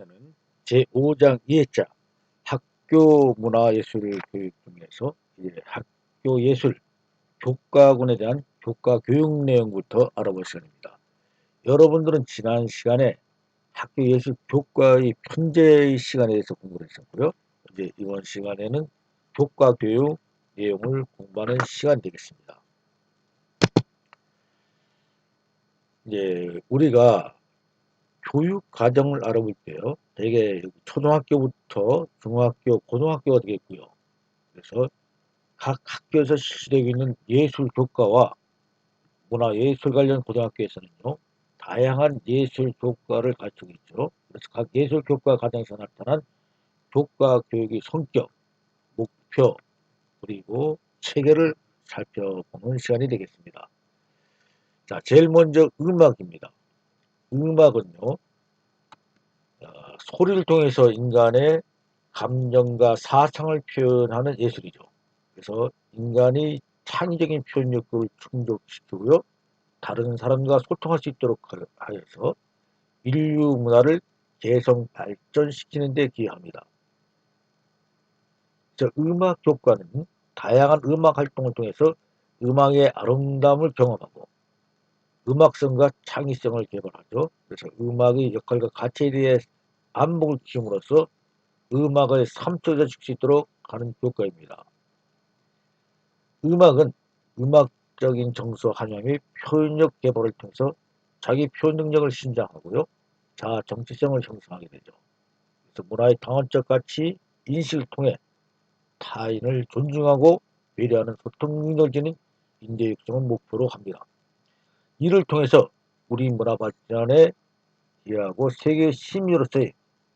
는 제5장 2회차 학교 문화예술 교육 중에서 이제 학교 예술 교과군에 대한 교과 교육 내용부터 알아볼 시간입니다. 여러분들은 지난 시간에 학교 예술 교과의 편제 시간에 대해서 공부를 했었고요. 이제 이번 시간에는 교과 교육 내용을 공부하는 시간이 되겠습니다. 이제 우리가 교육 과정을 알아볼 때요. 대개 초등학교부터 중학교, 고등학교가 되겠고요. 그래서 각 학교에서 실시되고 있는 예술 교과와 문화예술 관련 고등학교에서는요. 다양한 예술 교과를 가르치고 있죠. 그래서 각 예술 교과 과정에서 나타난 교과 교육의 성격, 목표, 그리고 체계를 살펴보는 시간이 되겠습니다. 자, 제일 먼저 음악입니다. 음악은요. 소리를 통해서 인간의 감정과 사상을 표현하는 예술이죠. 그래서 인간이 창의적인 표현 욕구를 충족시키고요. 다른 사람과 소통할 수 있도록 하여서 인류 문화를 개성 발전시키는 데 기여합니다. 음악 교과는 다양한 음악 활동을 통해서 음악의 아름다움을 경험하고 음악성과 창의성을 개발하죠. 그래서 음악의 역할과 가치에 대해 안목을 키움으로써 음악을 삼초자식 수 있도록 하는 교과입니다. 음악은 음악적인 정서 환영 및 표현력 개발을 통해서 자기 표현 능력을 신장하고요. 자아 정체성을 형성하게 되죠. 그래서 문화의 다원적 가치 인식을 통해 타인을 존중하고 배려하는 소통 능력을 지닌 인재 육성을 목표로 합니다. 이를 통해서 우리 문화 발전에 기여하고 세계 시민으로서의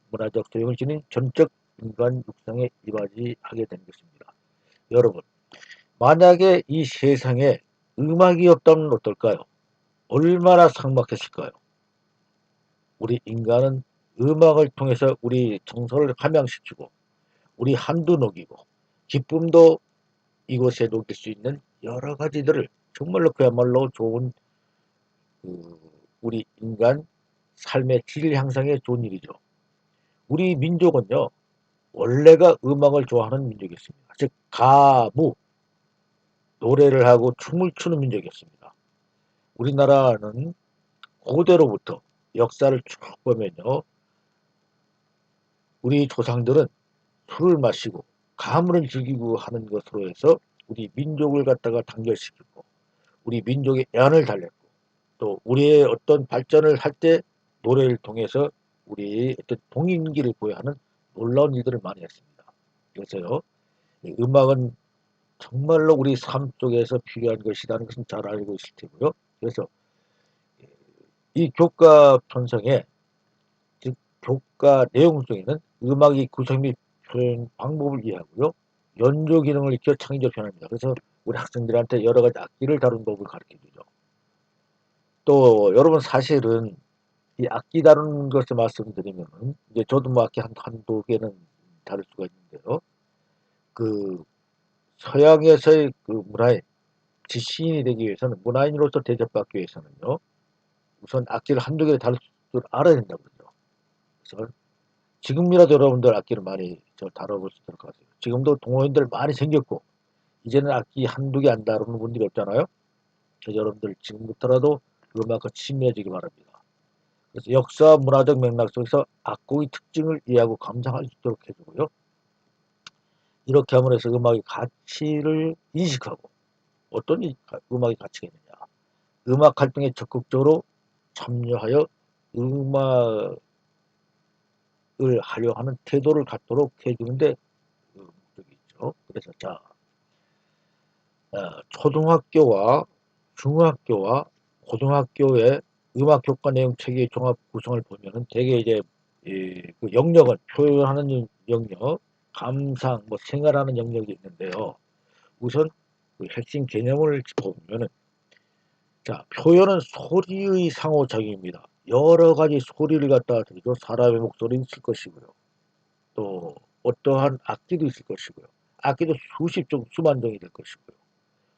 문화적 소용을 지닌 전적 인간 육성에 이바지하게 된 것입니다. 여러분, 만약에 이 세상에 음악이 없다면 어떨까요? 얼마나 삭막했을까요? 우리 인간은 음악을 통해서 우리 정서를 함양시키고 우리 한도 녹이고 기쁨도 이곳에 녹일 수 있는 여러 가지들을 정말로 그야말로 좋은 우리 인간 삶의 질 향상에 좋은 일이죠. 우리 민족은요. 원래가 음악을 좋아하는 민족이었습니다. 즉 가무 노래를 하고 춤을 추는 민족이었습니다. 우리나라는 고대로부터 역사를 쭉 보면요. 우리 조상들은 술을 마시고 가물을 즐기고 하는 것으로 해서 우리 민족을 갖다가 단결시키고 우리 민족의 애환을 달랬고 또 우리의 어떤 발전을 할 때 노래를 통해서 우리의 어떤 동인기를 보여하는 놀라운 일들을 많이 했습니다. 그래서요. 음악은 정말로 우리 삶 속에서 필요한 것이라는 것은 잘 알고 있을 테고요. 그래서 이 교과 편성에 즉 교과 내용 중에는 음악의 구성 및 표현 방법을 이해하고요. 연주 기능을 익혀 창의적 표현합니다. 그래서 우리 학생들한테 여러 가지 악기를 다루는 법을 가르쳐 주죠. 또 여러분 사실은 이 악기 다루는 것을 말씀드리면 이제 저도 뭐 악기 한두 개는 다룰 수가 있는데요. 그 서양에서의 그 문화의 지식인이 되기 위해서는 문화인으로서 대접받기 위해서는요. 우선 악기를 한두 개를 다룰 줄 알아야 된다고 그러죠. 그래서 지금이라도 여러분들 악기를 많이 다뤄볼 수 있을 것 같아요. 지금도 동호인들 많이 생겼고 이제는 악기 한두 개 안 다루는 분들이 없잖아요. 그래서 여러분들 지금부터라도 음악과 친밀해지기 바랍니다. 그래서 역사 문화적 맥락 속에서 악곡의 특징을 이해하고 감상할 수 있도록 해주고요. 이렇게 함으로 해서 음악의 가치를 인식하고 어떤 음악의 가치가 있느냐. 음악 활동에 적극적으로 참여하여 음악을 활용하는 태도를 갖도록 해주는데 목적이 있죠. 그래서 자 초등학교와 중학교와 고등학교의 음악 교과 내용 체계 종합 구성을 보면은 대개 이제 그 영역은 표현하는 영역, 감상, 뭐 생활하는 영역이 있는데요. 우선 그 핵심 개념을 짚어보면은 자 표현은 소리의 상호작용입니다. 여러 가지 소리를 갖다가 들죠. 사람의 목소리는 있을 것이고요. 또 어떠한 악기도 있을 것이고요. 악기도 수십 종, 수만 종이 될 것이고요.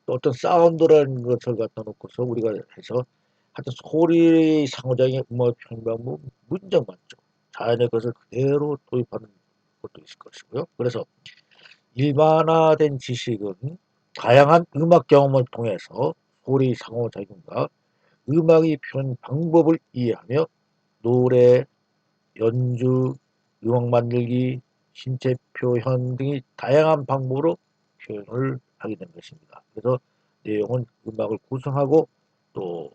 또 어떤 사운드라는 것을 갖다 놓고서 우리가 해서 하여튼 소리 상호작용의 음악을 표현하면 문제가 많죠. 자연의 것을 그대로 도입하는 것도 있을 것이고요. 그래서 일반화된 지식은 다양한 음악 경험을 통해서 소리 상호작용과 음악이 표현 방법을 이해하며 노래, 연주, 음악 만들기, 신체 표현 등의 다양한 방법으로 표현을 하게 된 것입니다. 그래서 내용은 음악을 구성하고 또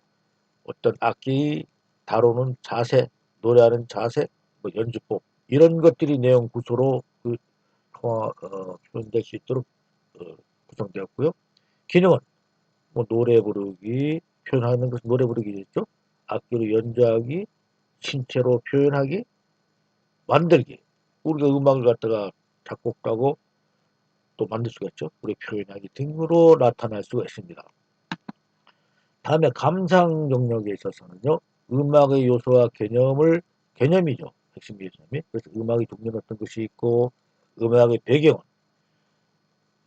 어떤 악기 다루는 자세, 노래하는 자세, 뭐 연주법 이런 것들이 내용 구조로 표현될 수 있도록 구성되었고요. 기능은 뭐 노래 부르기, 표현하는 것은 노래 부르기겠죠. 악기로 연주하기, 신체로 표현하기, 만들기. 우리가 음악을 갖다가 작곡하고 또 만들 수가 있죠. 우리 표현하기 등으로 나타날 수가 있습니다. 다음에 감상 영역에 있어서는요. 음악의 요소와 개념이죠. 핵심 개념이. 그래서 음악의 종류는 어떤 것이 있고 음악의 배경은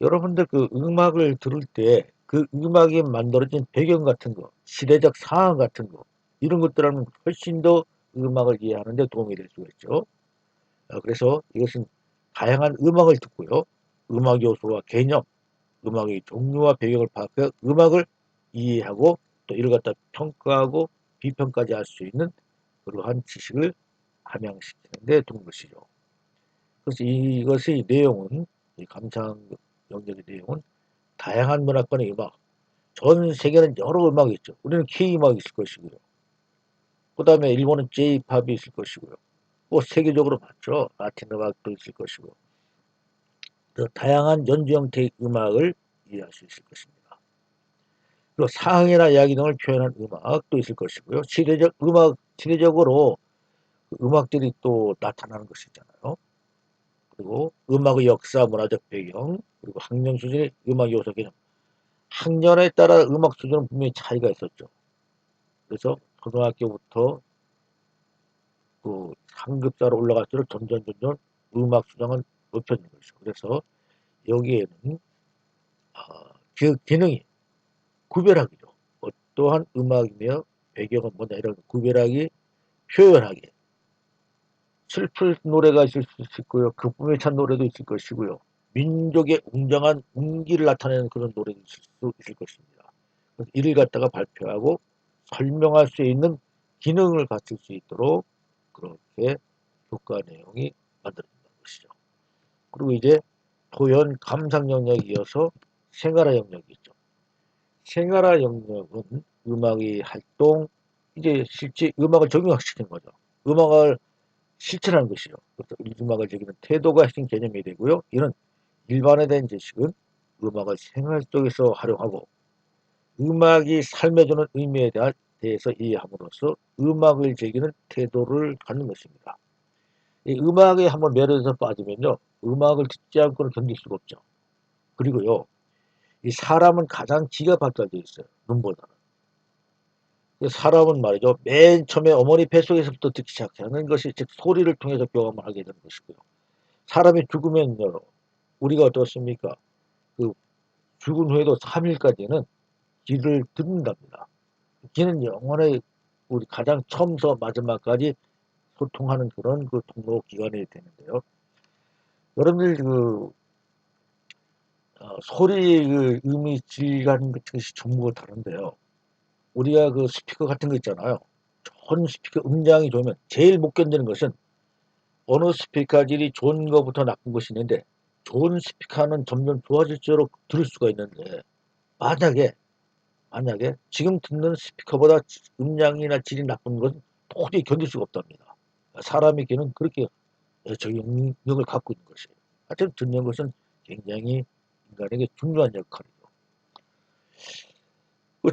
여러분들 그 음악을 들을 때 그 음악이 만들어진 배경 같은 거, 시대적 상황 같은 거 이런 것들은 훨씬 더 음악을 이해하는 데 도움이 될 수가 있죠. 그래서 이것은 다양한 음악을 듣고요. 음악 요소와 개념, 음악의 종류와 배경을 파악해 음악을 이해하고 또 이를 갖다 평가하고 비평까지 할 수 있는 그러한 지식을 함양시키는 데 도움을 것이죠. 그래서 이것의 내용은 이 감상 영역의 내용은 다양한 문화권의 음악, 전 세계는 여러 음악이 있죠. 우리는 K-음악이 있을 것이고요. 그 다음에 일본은 J-팝이 있을 것이고요. 뭐 세계적으로 많죠. 라틴 음악도 있을 것이고 또 다양한 연주 형태의 음악을 이해할 수 있을 것입니다. 그리고 상황이나 이야기 등을 표현한 음악도 있을 것이고요. 시대적으로 음악들이 또 나타나는 것이 있잖아요. 그리고 음악의 역사, 문화적 배경, 그리고 학년 수준의 음악 요소 개념. 학년에 따라 음악 수준은 분명히 차이가 있었죠. 그래서 초등학교부터 그 상급자로 올라갈수록 점점 음악 수준은 높여지는 것이죠. 그래서 여기에는 그 기능이 구별하기죠. 어떠한 음악이며 배경은 뭐냐 이런 구별하기, 표현하기. 슬픈 노래가 있을 수 있고요. 기쁨에 찬 노래도 있을 것이고요. 민족의 웅장한 운기를 나타내는 그런 노래도 있을 수 있을 것입니다. 이를 갖다가 발표하고 설명할 수 있는 기능을 갖출 수 있도록 그렇게 교과 내용이 만들어진다는 것이죠. 그리고 이제 표현 감상 영역에 이어서 생활화 영역이 있죠. 생활화 영역은 음악의 활동, 이제 실제 음악을 적용시키는 거죠. 음악을 실천하는 것이죠. 그래서 음악을 즐기는 태도가 핵심 개념이 되고요. 이는 일반화된 지식은 음악을 생활 속에서 활용하고 음악이 삶에 주는 의미에 대해서 이해함으로써 음악을 즐기는 태도를 갖는 것입니다. 이 음악에 한번 매료돼서 빠지면요. 음악을 듣지 않고는 견딜 수가 없죠. 그리고요. 이 사람은 가장 기가 발달되어 있어요. 눈보다는. 사람은 말이죠. 맨 처음에 어머니 뱃속에서부터 듣기 시작하는 것이 즉 소리를 통해서 경험을 하게 되는 것이고요. 사람이 죽으면요. 우리가 어떻습니까? 그 죽은 후에도 3일까지는 귀를 듣는답니다. 귀는 영원히 우리 가장 처음부터 마지막까지 소통하는 그런 그 통로 기관이 되는데요. 여러분들 소리 음의 질감 같은 것이 전부가 다른데요. 우리가 그 스피커 같은 거 있잖아요. 좋은 스피커 음량이 좋으면 제일 못 견디는 것은 어느 스피커 질이 좋은 것부터 나쁜 것이 있는데 좋은 스피커는 점점 좋아질수록 들을 수가 있는데 만약에 지금 듣는 스피커보다 음량이나 질이 나쁜 것은 도저히 견딜 수가 없답니다. 사람의 귀는 그렇게 적응력을 갖고 있는 것이에요. 하여튼 듣는 것은 굉장히 인간에게 중요한 역할이죠.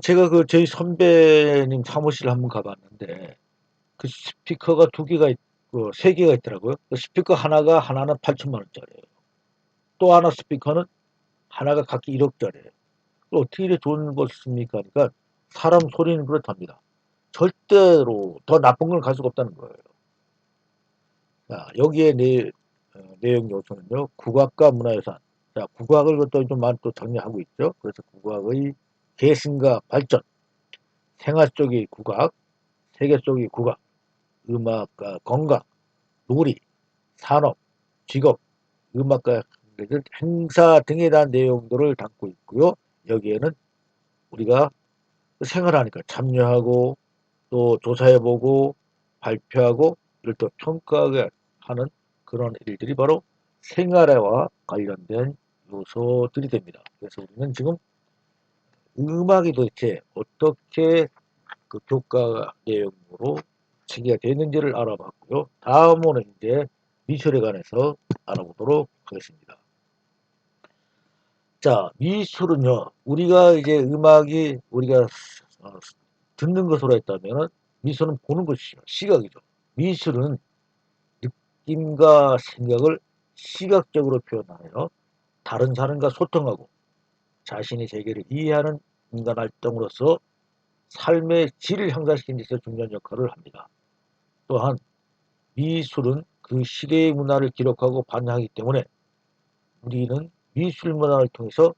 제가 저희 선배님 사무실 한번 가봤는데 그 스피커가 두 개가 있고 세 개가 있더라고요. 그 스피커 하나는 8천만 원짜리예요. 또 하나 스피커는 하나가 각기 1억짜리예요. 어떻게 이렇게 좋은 것입니까? 그러니까 사람 소리는 그렇답니다. 절대로 더 나쁜 걸 갈 수가 없다는 거예요. 자, 여기에 내용 요소는요. 국악과 문화유산. 자, 국악을 좀 많이 또 정리하고 있죠. 그래서 국악의 계승과 발전, 생활 속의 국악, 세계 속의 국악, 음악과 건강, 놀이, 산업, 직업, 음악과 행사 등에 대한 내용들을 담고 있고요. 여기에는 우리가 생활하니까 참여하고 또 조사해보고 발표하고 이를 또 평가하게 하는 그런 일들이 바로 생활화와 관련된 요소들이 됩니다. 그래서 우리는 지금 음악이 도대체 어떻게 그 교과 내용으로 체계가 되는지를 알아봤고요. 다음으로는 이제 미술에 관해서 알아보도록 하겠습니다. 자, 미술은요, 우리가 이제 음악이 우리가 어, 듣는 것으로 했다면 미술은 보는 것이죠. 시각이죠. 미술은 느낌과 생각을 시각적으로 표현하여 다른 사람과 소통하고 자신의 세계를 이해하는 인간 활동으로서 삶의 질을 향상시키는 데 중요한 역할을 합니다. 또한 미술은 그 시대의 문화를 기록하고 반영하기 때문에 우리는 미술 문화를 통해서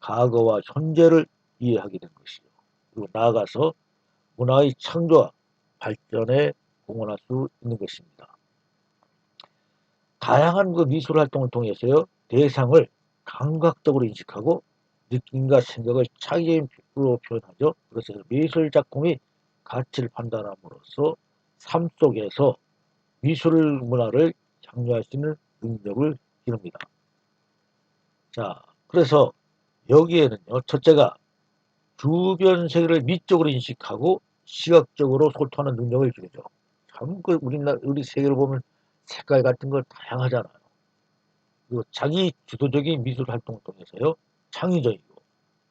과거와 현재를 이해하게 된 것이죠. 그리고 나아가서 문화의 창조와 발전에 공헌할 수 있는 것입니다. 다양한 그 미술 활동을 통해서요, 대상을 감각적으로 인식하고 느낌과 생각을 차이로 표현하죠. 그래서 미술 작품이 가치를 판단함으로써 삶 속에서 미술 문화를 장려할 수 있는 능력을 기릅니다. 자, 그래서 여기에는요, 첫째가 주변 세계를 미적으로 인식하고 시각적으로 소통하는 능력을 기르죠. 참, 우리 세계를 보면 색깔 같은 거 다양하잖아요. 그리고 자기 주도적인 미술 활동을 통해서요, 창의적이고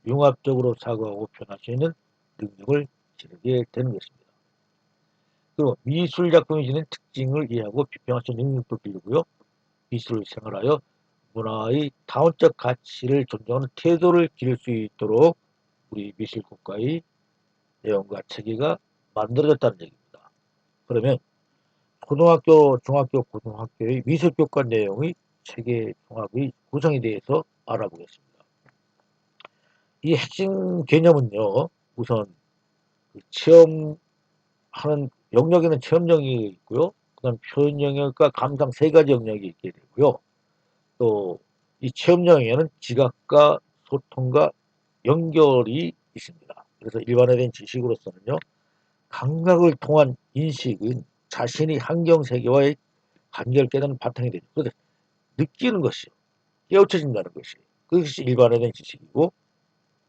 융합적으로 사고하고 표현할 수 있는 능력을 기르게 되는 것입니다. 그리고 미술 작품이 지닌 특징을 이해하고 비평할 수 있는 능력도 기르고요, 미술을 생활하여 문화의 다원적 가치를 존중하는 태도를 기를 수 있도록 우리 미술 국가의 내용과 체계가 만들어졌다는 얘기입니다. 그러면 초등학교, 중학교, 고등학교의 미술교과 내용의 체계 종합의 구성에 대해서 알아보겠습니다. 이 핵심 개념은요, 우선 체험하는 영역에는 체험 영역이 있고요, 그다음 표현 영역과 감상 세 가지 영역이 있게 되고요. 또 이 체험 영역에는 지각과 소통과 연결이 있습니다. 그래서 일반화된 지식으로서는요, 감각을 통한 인식은 자신이 환경 세계와의 관계를 깨닫는 바탕이 되죠. 그래서 느끼는 것이요, 깨우쳐진다는 것이, 그것이 일반화된 지식이고,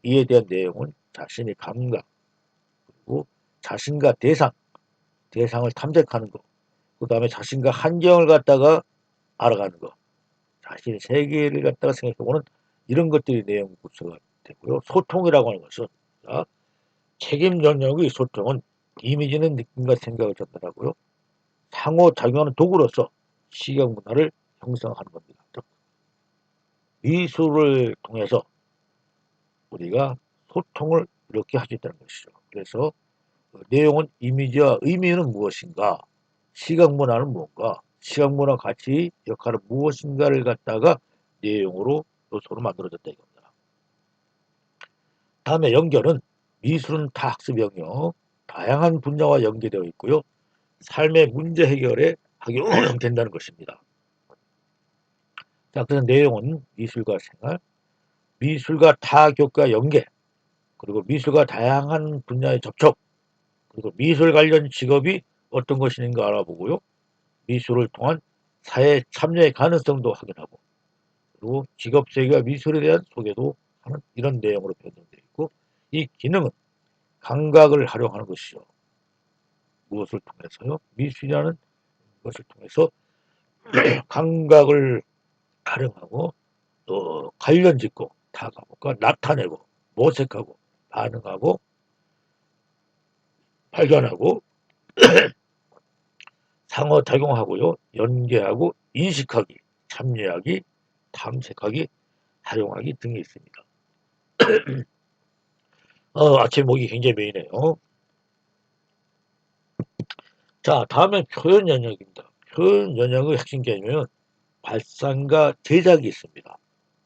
이에 대한 내용은 자신의 감각, 그리고 자신과 대상을 탐색하는 것, 그 다음에 자신과 환경을 갖다가 알아가는 것, 자신의 세계를 갖다가 생각해보는 이런 것들이 내용 구조가 되고요. 소통이라고 하는 것은, 자, 책임 영역의 소통은 이미지는 느낌과 생각을 전달하고요, 상호작용하는 도구로서 시각 문화를 형성하는 겁니다. 미술을 통해서 우리가 소통을 이렇게 할 수 있다는 것이죠. 그래서 내용은 이미지와 의미는 무엇인가, 시각 문화는 무엇인가, 시각 문화 가치 역할은 무엇인가를 갖다가 내용으로 요소로 만들어졌다 이겁니다. 다음에 연결은 미술은 다학습 영역, 다양한 분야와 연계되어 있고요, 삶의 문제 해결에 활용된다는 것입니다. 자, 그래서 내용은 미술과 생활, 미술과 타교과 연계, 그리고 미술과 다양한 분야의 접촉, 그리고 미술 관련 직업이 어떤 것인가 알아보고요, 미술을 통한 사회 참여의 가능성도 확인하고, 그리고 직업 세계와 미술에 대한 소개도 하는 이런 내용으로 변경되어 있고, 이 기능은 감각을 활용하는 것이죠. 무엇을 통해서요? 미술이라는 것을 통해서 감각을 활용하고 또 관련 짓고 다가오고 나타내고 모색하고 반응하고 발견하고 상호작용하고요, 연계하고 인식하기, 참여하기, 탐색하기, 활용하기 등이 있습니다. 아침 목이 굉장히 메이네요. 자, 다음엔 표현 영역입니다. 표현 영역의 핵심 개념은 발상과 제작이 있습니다.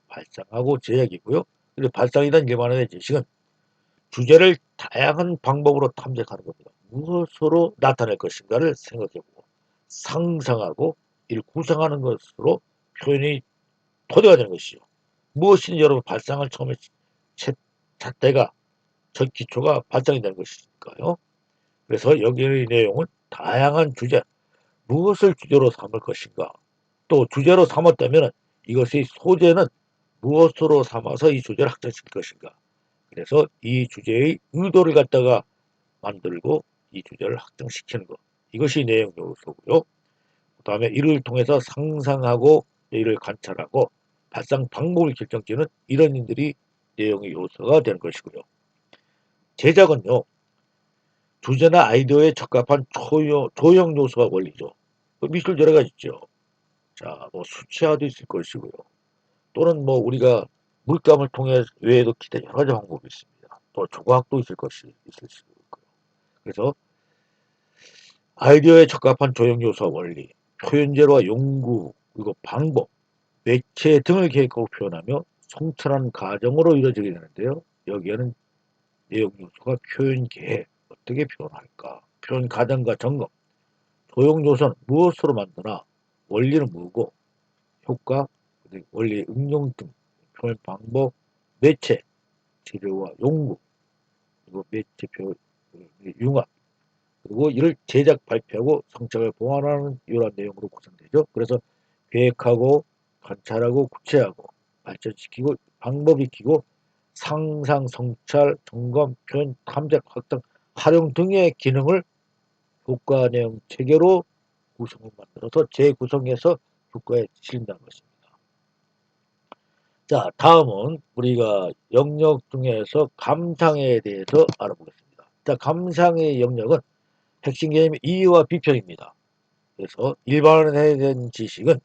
발상하고 제작이고요. 그리고 발상이란 일반화된 지식은 주제를 다양한 방법으로 탐색하는 겁니다. 무엇으로 나타낼 것인가를 생각해보고 상상하고 이를 구성하는 것으로 표현이 토대가 되는 것이죠. 무엇이든 여러분 발상을 처음에 잣대가 첫 기초가 발상이 되는 것이니까요. 그래서 여기의 내용은 다양한 주제, 무엇을 주제로 삼을 것인가, 또 주제로 삼았다면 이것의 소재는 무엇으로 삼아서 이 주제를 확장시킬 것인가. 그래서 이 주제의 의도를 갖다가 만들고 이 주제를 확장시키는 것. 이것이 내용 요소고요. 그 다음에 이를 통해서 상상하고 이를 관찰하고 발상 방법을 결정지는 이런 일들이 내용의 요소가 되는 것이고요. 제작은요. 주제나 아이디어에 적합한 조형 요소가 원리죠. 미술 여러 가지 있죠. 자, 뭐 수치화도 있을 것이고요. 또는 뭐 우리가 물감을 통해 외에도 기타 여러 가지 방법이 있습니다. 또 조각도 있을 수 있고요. 그래서 아이디어에 적합한 조형 요소와 원리, 표현재료와 연구, 그리고 방법, 매체 등을 계획하고 표현하며 성찰하는 과정으로 이루어지게 되는데요. 여기에는 내용 요소가 표현 계획, 어떻게 표현할까, 표현 과정과 점검, 조형 요소는 무엇으로 만드나, 원리는 뭐고, 효과, 원리의 응용 등 표현 방법, 매체, 재료와 연구, 그리고 매체표 융합, 그리고 이를 제작 발표하고 성찰을 보완하는 이러한 내용으로 구성되죠. 그래서 계획하고 관찰하고 구체하고 발전시키고 방법 익히고 상상, 성찰, 점검, 표현, 탐색, 확장, 활용 등의 기능을 효과 내용 체계로 구성을 만들어서 재구성해서 효과에 실린다는 것입니다. 자, 다음은 우리가 영역 중에서 감상에 대해서 알아보겠습니다. 자, 감상의 영역은 핵심 개념이 이해와 비평입니다. 그래서 일반화된 지식은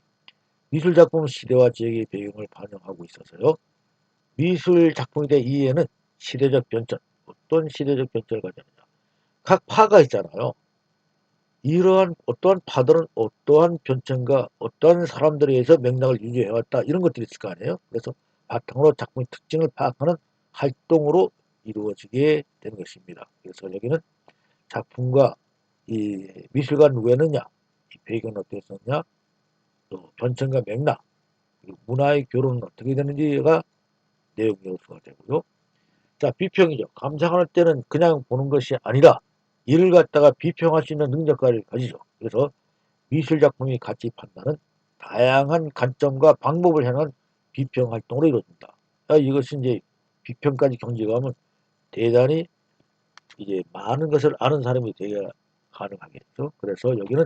미술 작품 시대와 지역의 배경을 반영하고 있어서요. 미술 작품에 대한 이해는 시대적 변천, 어떤 시대적 변천을 가졌느냐. 각 파가 있잖아요. 이러한 어떠한 파들은 어떠한 변천과 어떠한 사람들에 의해서 맥락을 유지해왔다. 이런 것들이 있을 거 아니에요. 그래서 바탕으로 작품의 특징을 파악하는 활동으로 이루어지게 되는 것입니다. 그래서 여기는 작품과 이 미술관 누구였느냐, 이 배경은 어떻게 썼냐, 또 변천과 맥락, 그리고 문화의 교론은 어떻게 되는지가 내용 요소가 되고요. 자, 비평이죠. 감상할 때는 그냥 보는 것이 아니라 이를 갖다가 비평할 수 있는 능력을 가지죠. 그래서 미술 작품의 가치 판단은 다양한 관점과 방법을 향한 비평 활동으로 이루어진다. 이것이 이제 비평까지 경직하면 대단히 이제 많은 것을 아는 사람이 되어야 가능하겠죠. 그래서 여기는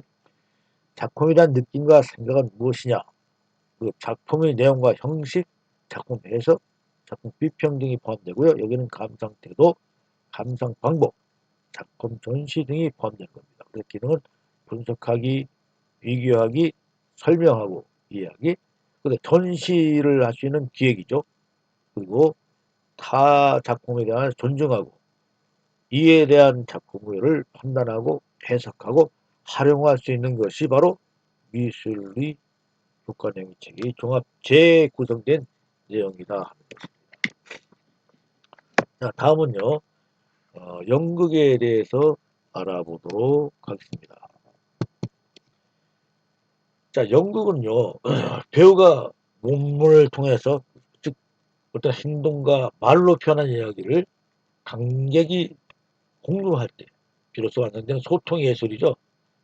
작품에 대한 느낌과 생각은 무엇이냐, 그 작품의 내용과 형식, 작품 해석, 작품 비평 등이 포함되고요. 여기는 감상 태도, 감상 방법, 작품 전시 등이 포함된 겁니다. 그 기능은 분석하기, 비교하기, 설명하고 이해하기, 근데 전시를 할 수 있는 기획이죠. 그리고 타 작품에 대한 존중하고 이에 대한 작품을 판단하고 해석하고 활용할 수 있는 것이 바로 미술의 효과 내용 체계의 종합 재구성된 내용이다. 자, 다음은요. 연극에 대해서 알아보도록 하겠습니다. 자, 연극은요. 배우가 몸을 통해서 즉 어떤 행동과 말로 표현한 이야기를 관객이 공유할 때 비로소 완성되는 소통 예술이죠.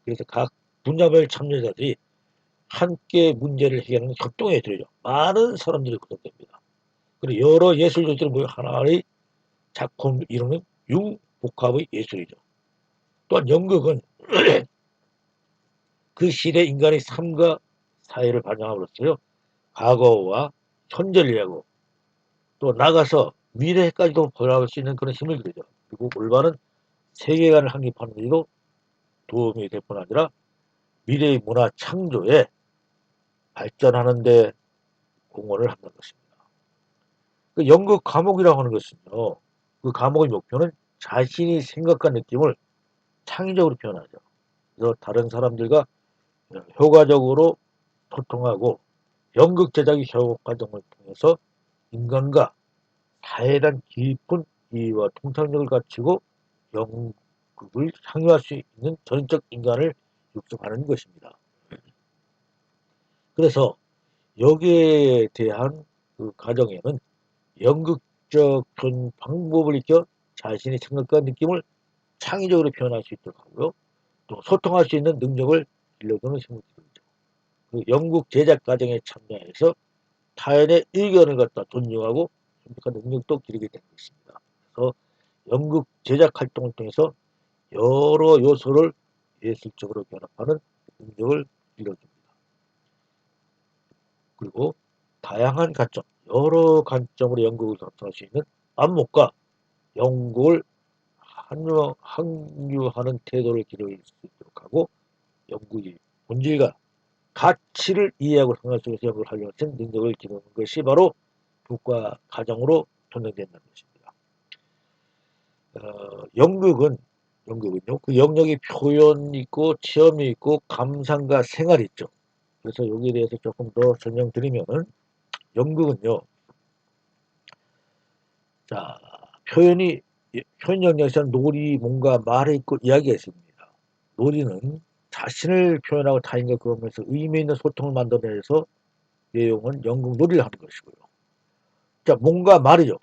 그래서 각 분야별 참여자들이 함께 문제를 해결하는 협동 예술이죠. 많은 사람들이 구성됩니다. 그리고 여러 예술 조직을 모여 하나의 작품을 이루는 융복합의 예술이죠. 또한 연극은 그 시대 인간의 삶과 사회를 반영함으로써요. 과거와 현재를 이해하고 또 나가서 미래까지도 보여줄 수 있는 그런 힘을 기르죠. 그리고 올바른 세계관을 확립하는 데도 도움이 될 뿐 아니라 미래의 문화 창조에 발전하는 데 공헌을 한다는 것입니다. 그 연극 과목이라고 하는 것은요. 그 과목의 목표는 자신이 생각한 느낌을 창의적으로 표현하죠. 그래서 다른 사람들과 효과적으로 소통하고 연극 제작의 협업 과정을 통해서 인간과 사회에 대한 깊은 이해와 통찰력을 갖추고 연극을 향유할 수 있는 전적 인간을 육성하는 것입니다. 그래서 여기에 대한 그 과정에는 연극적 그런 방법을 익혀 자신의 생각과 느낌을 창의적으로 표현할 수 있도록 하고요. 또 소통할 수 있는 능력을 길러주는 식물들이죠. 그 연극 제작 과정에 참여해서 타인의 의견을 갖다 존중하고 선택한 능력도 기르게 되는 것입니다. 그래서 연극 제작 활동을 통해서 여러 요소를 예술적으로 결합하는 능력을 길러줍니다. 그리고 다양한 관점, 여러 관점으로 연극을 접할 수 있는 안목과 연극을 항유하는 태도를 기를 수 있도록 하고 연극의 본질과 가치를 이해하고 생활 속에서 연극을 하려는 능력을 기르는 것이 바로 교과 과정으로 전형된다는 것입니다. 연극은요, 그 영역의 표현이 있고 체험이 있고 감상과 생활이 있죠. 그래서 여기에 대해서 조금 더 설명드리면은 연극은요, 자, 표현 영역에서는 놀이, 뭔가 말에 있고 이야기가 있습니다. 놀이는 자신을 표현하고 타인과 그러면서 의미 있는 소통을 만들어내서 내용은 연극 놀이를 하는 것이고요. 자, 뭔가 말이죠.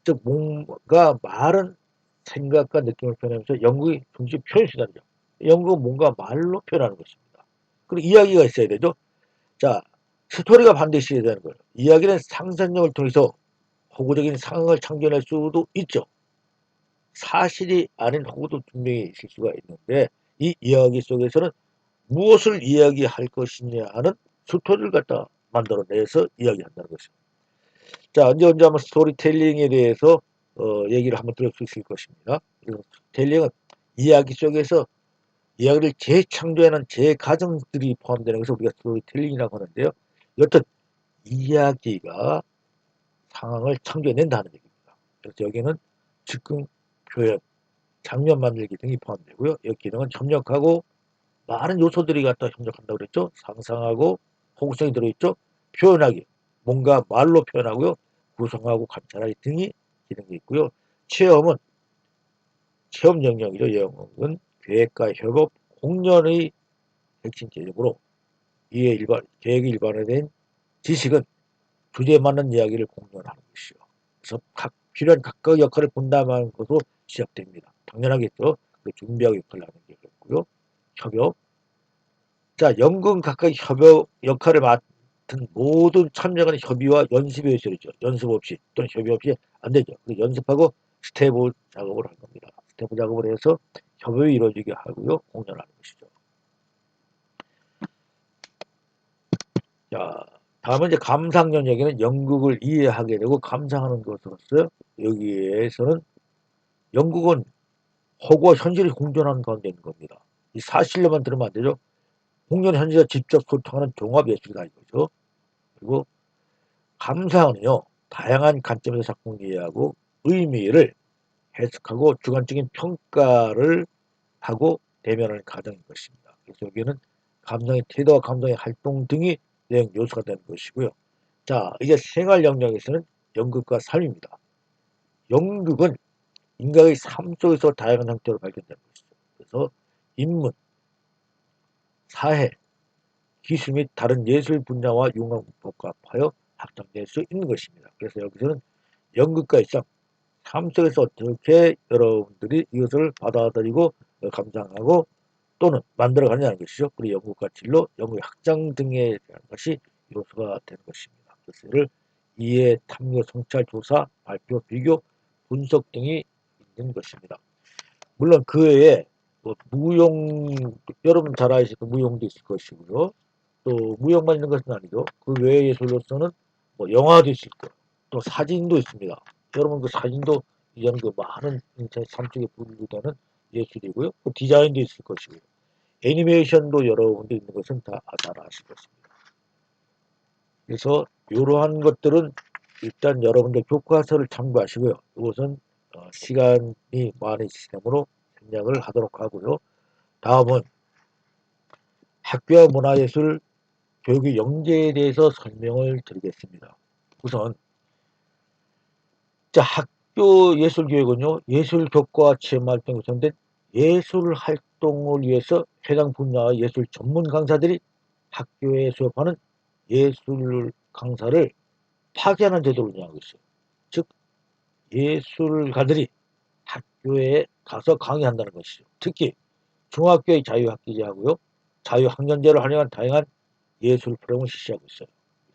즉, 뭔가 말은 생각과 느낌을 표현하면서 연극의 중심 표현 수단이죠. 연극은 뭔가 말로 표현하는 것입니다. 그리고 이야기가 있어야 되죠. 자, 스토리가 반드시 있어야 되는 거예요. 이야기는 상상력을 통해서 호구적인 상황을 창조할 수도 있죠. 사실이 아닌 호구도 분명히 있을 수가 있는데 이 이야기 속에서는 무엇을 이야기할 것이냐 하는 스토리를 갖다 만들어내서 이야기한다는 것입니다. 자, 언제 한번 스토리텔링에 대해서 얘기를 한번 들을 수 있을 것입니다. 스토리텔링은 이야기 속에서 이야기를 재창조하는 재가정들이 포함되는 것을 우리가 스토리텔링이라고 하는데요. 여튼 이야기가 상황을 창조해낸다는 얘기입니다. 그래서 여기는 즉흥 표현, 장면 만들기 등이 포함되고요. 이 기능은 협력하고 많은 요소들이 갖다 협력한다고 그랬죠. 상상하고 호구성이 들어있죠. 표현하기, 뭔가 말로 표현하고요. 구성하고 관찰하기 등이 기능이 있고요. 체험은 체험 영역이죠. 영역은 계획과 협업, 공연의 핵심 개념으로 계획이 일반화된 지식은 주제에 맞는 이야기를 공유하는 것이요. 그래서 필요한 각각 역할을 분담하는 것으로 시작됩니다. 당연하겠죠. 그 준비하고 역할을 하는 게 그렇고요. 협업. 자, 연극 각각 협업 역할을 맡은 모든 참여자는 협의와 연습의 요소이죠. 연습 없이 또는 협의 없이 안 되죠. 연습하고 스텝 작업을 할 겁니다. 스텝 작업을 해서 협업이 이루어지게 하고요. 공연하는 것이죠. 자, 다음은 이제 감상 영역에는 연극을 이해하게 되고 감상하는 것으로서 여기에서는 연극은 허구와 현실이 공존하는 가운데 있는 겁니다. 이 사실로만 들으면 안 되죠. 공연 현실과 직접 소통하는 종합 예술이다 이거죠. 그리고 감상은요, 다양한 관점에서 작품을 이해하고 의미를 해석하고 주관적인 평가를 하고 대면하는 과정인 것입니다. 그래서 여기는 감정의 태도와 감정의 활동 등이 내용 요소가 되는 것이고요. 자, 이제 생활 영역에서는 연극과 삶입니다. 연극은 인간의 삶 속에서 다양한 형태로 발견되는 것이죠. 그래서 인문, 사회, 기술 및 다른 예술 분야와 융합 복합하여 확장될 수 있는 것입니다. 그래서 여기서는 연극과 일상, 삶 속에서 어떻게 여러분들이 이것을 받아들이고 감상하고 또는 만들어가느냐는 것이죠. 그리고 연극과 진로, 연극 확장 등에 대한 것이 요소가 되는 것입니다. 그래서 이를 이해, 탐구, 성찰, 조사, 발표, 비교, 분석 등이 있는 것입니다. 물론 그 외에 뭐 무용, 여러분 잘 아시고 무용도 있을 것이고요. 또 무용만 있는 것은 아니죠. 그 외의 예술로서는 뭐 영화도 있을 거고 또 사진도 있습니다. 여러분 그 사진도 이런 그 많은 인터넷 삶 속에 분류되는 예술이고요. 또 디자인도 있을 것이고요. 애니메이션도 여러분들 있는 것은 다 잘 아실 것입니다. 그래서 이러한 것들은 일단 여러분들 교과서를 참고하시고요. 이것은 시간이 많은 시스템으로 생략을 하도록 하고요. 다음은 학교와 문화예술 교육의 영재에 대해서 설명을 드리겠습니다. 우선 자, 학교 예술교육은요. 예술 교과 체험 활동에 구성된 예술 활동을 위해서 해당 분야의 예술 전문 강사들이 학교에 수업하는 예술 강사를 파견하는 제도를 운영하고 있어요. 즉 예술가들이 학교에 가서 강의한다는 것이죠. 특히 중학교의 자유학기제하고요. 자유학년제를 활용한 다양한 예술 프로그램을 실시하고 있어요.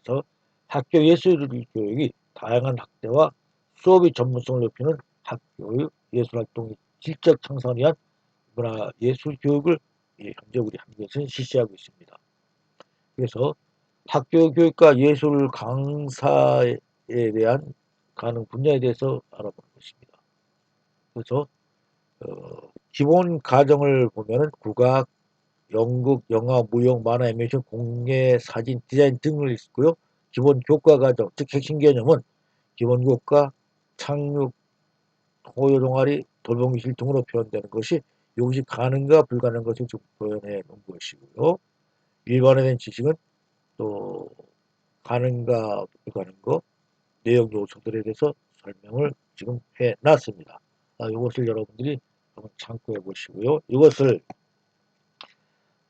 그래서 학교 예술교육이 다양한 학대와 수업의 전문성을 높이는 학교의 예술활동의 질적 창성을 위한 문화예술교육을 현재 우리 한국에서는 실시하고 있습니다. 그래서 학교 교육과 예술 강사에 대한 가능 분야에 대해서 알아보는 것입니다. 그래서 기본 과정을 보면은 국악, 연극, 영화, 무용, 만화, 애니메이션, 공예, 사진, 디자인 등을 있고요. 기본 교과 과정, 즉 핵심 개념은 기본 교과, 착륙, 호요 동아리, 돌봄기술 등으로 표현되는 것이 이것이 가능과 불가능한 것을 좀 표현해 놓은 것이고요. 일반화된 지식은 또 가능과 불가능한 것, 내용 요소들에 대해서 설명을 지금 해 놨습니다. 이것을 여러분들이 한번 참고해 보시고요. 이것을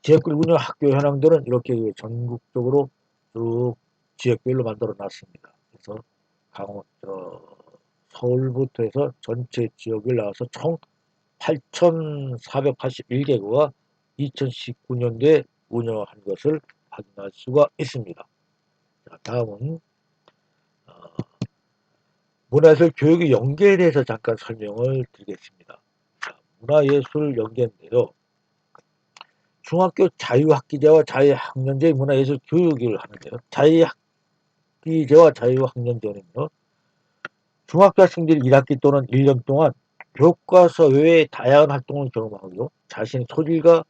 지역별 운영 학교 현황들은 이렇게 전국적으로 쭉 지역별로 만들어 놨습니다. 그래서 서울부터 해서 전체 지역을 나와서 총 8,481개구가 2019년도에 운영한 것을 확인할 수가 있습니다. 자, 다음은 문화예술 교육의 연계에 대해서 잠깐 설명을 드리겠습니다. 자, 문화예술 연계인데요. 중학교 자유학기제와 자유학년제 문화예술 교육을 하는데요. 자유학기제와 자유학년제는요. 중학교 학생들이 1학기 또는 1년 동안 교과서 외에 다양한 활동을 경험하고요. 자신의 소질과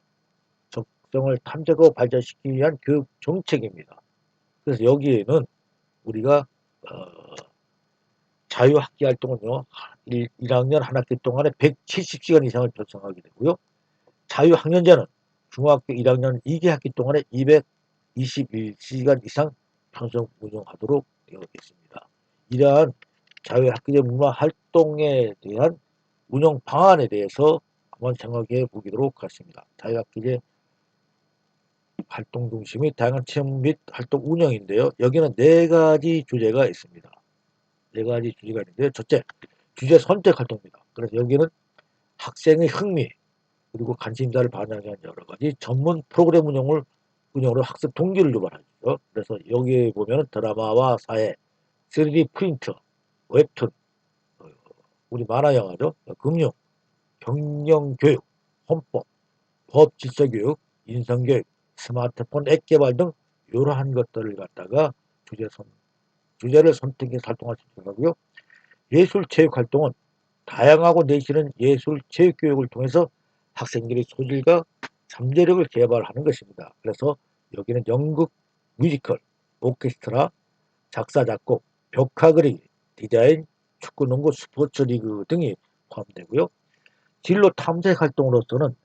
적성을 탐색하고 발전시키기 위한 교육 정책입니다. 그래서 여기에는 우리가 자유학기 활동은요. 1학년 한 학기 동안에 170시간 이상을 편성하게 되고요. 자유학년제는 중학교 1학년 2개 학기 동안에 221시간 이상 편성 운영하도록 되어 있습니다. 이러한 자유학기제 문화활동에 대한 운영 방안에 대해서 한번 생각해 보도록 하겠습니다. 자유학기제 활동 중심의 다양한 체험 및 활동 운영인데요. 여기는 4가지 주제가 있습니다. 4가지 주제가 있는데요. 첫째, 주제 선택 활동입니다. 그래서 여기는 학생의 흥미 그리고 관심사를 반영한 여러 가지 전문 프로그램 운영으로 학습 동기를 유발하죠. 그래서 여기에 보면 드라마와 사회, 3D 프린터, 웹툰, 우리 만화 영화죠. 금융, 경영교육, 헌법, 법 질서교육, 인성교육, 스마트폰 앱 개발 등 이러한 것들을 갖다가 주제를 선택해서 활동할 수 있는 거고요. 예술체육활동은 다양하고 내실은 예술체육교육을 통해서 학생들의 소질과 잠재력을 개발하는 것입니다. 그래서 여기는 연극, 뮤지컬, 오케스트라, 작사, 작곡, 벽화 그리기, 디자인, 축구, 농구, 스포츠 리그 등이 포함되고요. 진로 탐색 활동으로서는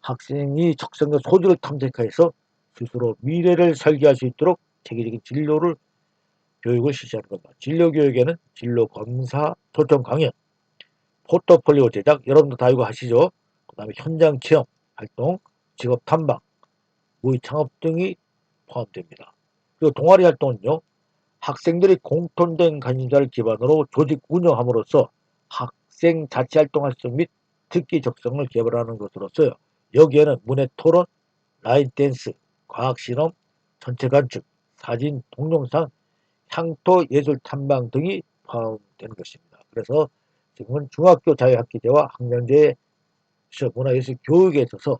학생이 적성과 소질을 탐색해서 스스로 미래를 설계할 수 있도록 체계적인 진로를 교육을 실시하는 겁니다. 진로 교육에는 진로 검사, 초청 강연, 포트폴리오 제작, 여러분도 다 이거 하시죠? 그 다음에 현장 체험 활동, 직업 탐방, 모의 창업 등이 포함됩니다. 그리고 동아리 활동은요, 학생들이 공통된 관심사를 기반으로 조직 운영함으로써 학생 자치 활동 활성 및 특기 적성을 개발하는 것으로서요. 여기에는 문해 토론, 라인 댄스, 과학 실험, 전체 관측, 사진, 동영상, 향토 예술 탐방 등이 포함되는 것입니다. 그래서 지금은 중학교 자유학기제와 학년제 문화예술 교육에 있어서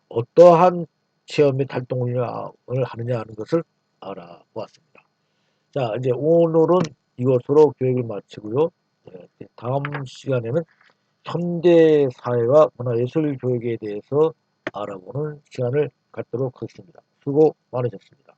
어떠한 체험 및 활동 운영을 하느냐 하는 것을 알아보았습니다. 자, 이제 오늘은 이것으로 교육을 마치고요. 다음 시간에는 현대 사회와 문화예술 교육에 대해서 알아보는 시간을 갖도록 하겠습니다. 수고 많으셨습니다.